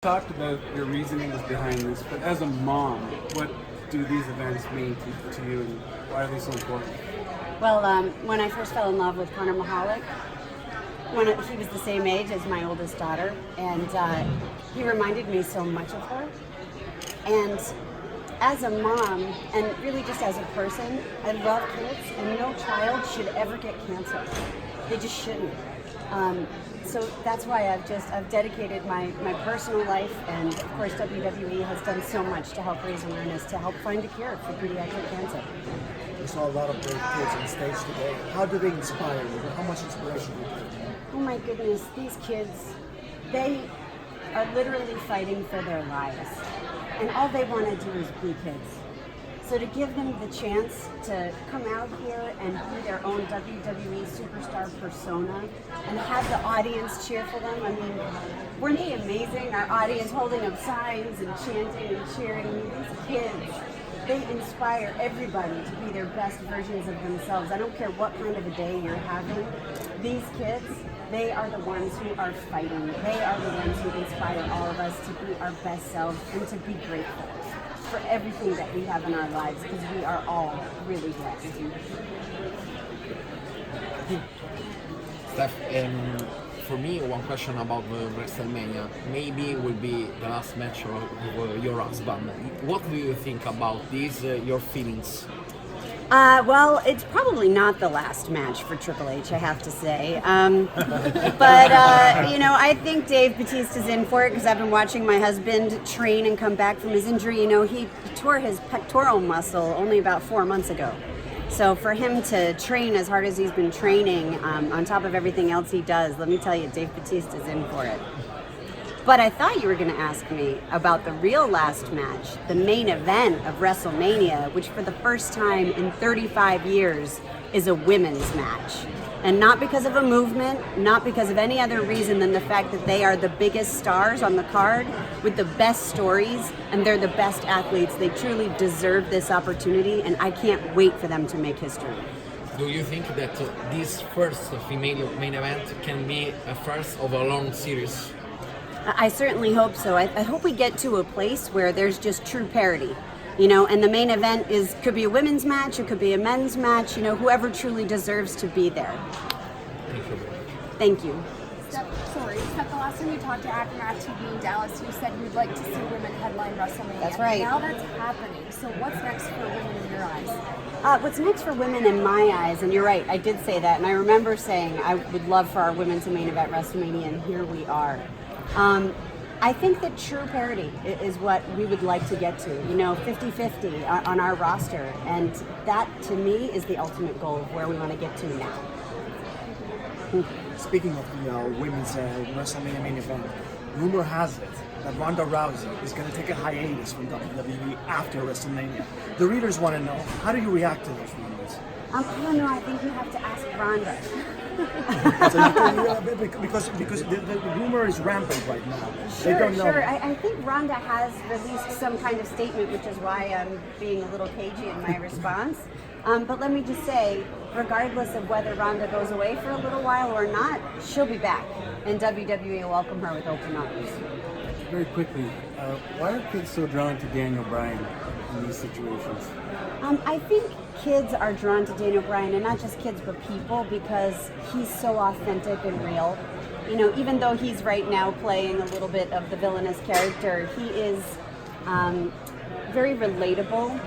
Talked about your reasonings behind this, but as a mom, what do these events mean to you, and why are they so important? Well, when I first fell in love with Connor Mahalik, he was the same age as my oldest daughter, and he reminded me so much of her. And as a mom, and really just as a person, I love kids, and no child should ever get cancer. They just shouldn't. So that's why I've dedicated my personal life, and of course WWE has done so much to help raise awareness, to help find a cure for pediatric cancer. We saw a lot of great kids on stage today. How do they inspire you? How much inspiration do you give them? Oh my goodness, these kids, they are literally fighting for their lives. And all they want to do is be kids. So to give them the chance to come out here and be their own WWE Superstar persona and have the audience cheer for them, I mean, weren't they amazing? Our audience holding up signs and chanting and cheering. I mean, these kids, they inspire everybody to be their best versions of themselves. I don't care what kind of a day you're having. These kids, they are the ones who are fighting. They are the ones who inspire all of us to be our best selves and to be grateful for everything that we have in our lives, because we are all really blessed. Steph, for me, one question about WrestleMania. Maybe will be the last match of your husband. What do you think about this? Your feelings? Well, it's probably not the last match for Triple H, I have to say. But I think Dave Bautista's in for it, because I've been watching my husband train and come back from his injury. You know, he tore his pectoral muscle only about 4 months ago. So for him to train as hard as he's been training, on top of everything else he does, let me tell you, Dave Bautista's in for it. But I thought you were going to ask me about the real last match, the main event of WrestleMania, which for the first time in 35 years is a women's match. And not because of a movement, not because of any other reason than the fact that they are the biggest stars on the card with the best stories, and they're the best athletes. They truly deserve this opportunity, and I can't wait for them to make history. Do you think that this first female main event can be a first of a long series? I certainly hope so. I hope we get to a place where there's just true parity, and the main event could be a women's match, it could be a men's match, whoever truly deserves to be there. Thank you. Steph, the last time you talked to Aftermath TV in Dallas, you said you'd like to see women headline WrestleMania. That's right. Now that's happening. So what's next for women in your eyes? What's next for women in my eyes, and you're right, I did say that, and I remember saying I would love for our women to main event WrestleMania, and here we are. I think that true parity is what we would like to get to, 50-50 on our roster, and that to me is the ultimate goal of where we want to get to now. Speaking of the women's WrestleMania main event, rumor has it that Ronda Rousey is going to take a hiatus from WWE after WrestleMania. The readers want to know, how do you react to those rumors? I don't know, I think you have to ask Ronda. because the rumor is rampant right now. They Sure, don't know. sure. I think Ronda has released some kind of statement, which is why I'm being a little cagey in my response. But let me just say, regardless of whether Ronda goes away for a little while or not, she'll be back, and WWE will welcome her with open arms. Very quickly, why are kids so drawn to Daniel Bryan in these situations? I think kids are drawn to Daniel Bryan, and not just kids, but people, because he's so authentic and real. Even though he's right now playing a little bit of the villainous character, he is very relatable.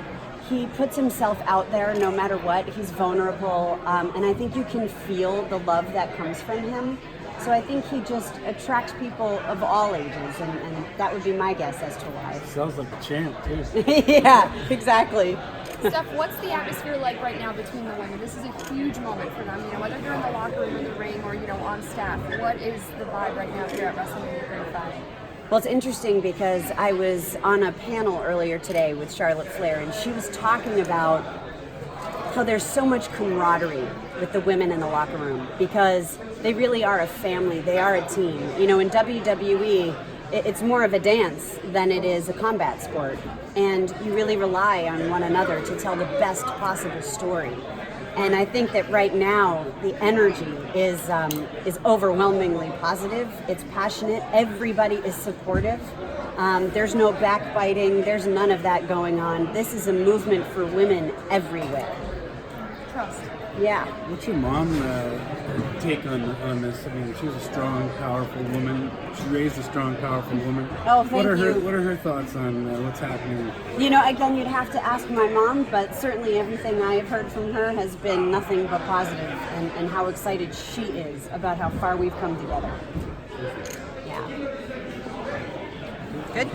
He puts himself out there no matter what. He's vulnerable, and I think you can feel the love that comes from him. So I think he just attracts people of all ages, and that would be my guess as to why. Sounds like a champ, too. Yeah, exactly. Steph, what's the atmosphere like right now between the women? This is a huge moment for them, whether they're in the locker room, in the ring, or, on staff. What is the vibe right now here at WrestleMania 35? Well, it's interesting because I was on a panel earlier today with Charlotte Flair, and she was talking about how there's so much camaraderie with the women in the locker room, because they really are a family, they are a team. In WWE, it's more of a dance than it is a combat sport, and you really rely on one another to tell the best possible story. And I think that right now the energy is overwhelmingly positive. It's passionate. Everybody is supportive. There's no backbiting. There's none of that going on. This is a movement for women everywhere. Trust. Yeah. What's your mom take on this? I mean, she was a strong, powerful woman. She raised a strong, powerful woman. Oh, thank what are you. What are her thoughts on what's happening? You know, again, you'd have to ask my mom, but certainly everything I have heard from her has been nothing but positive, and how excited she is about how far we've come together. Yeah. Good?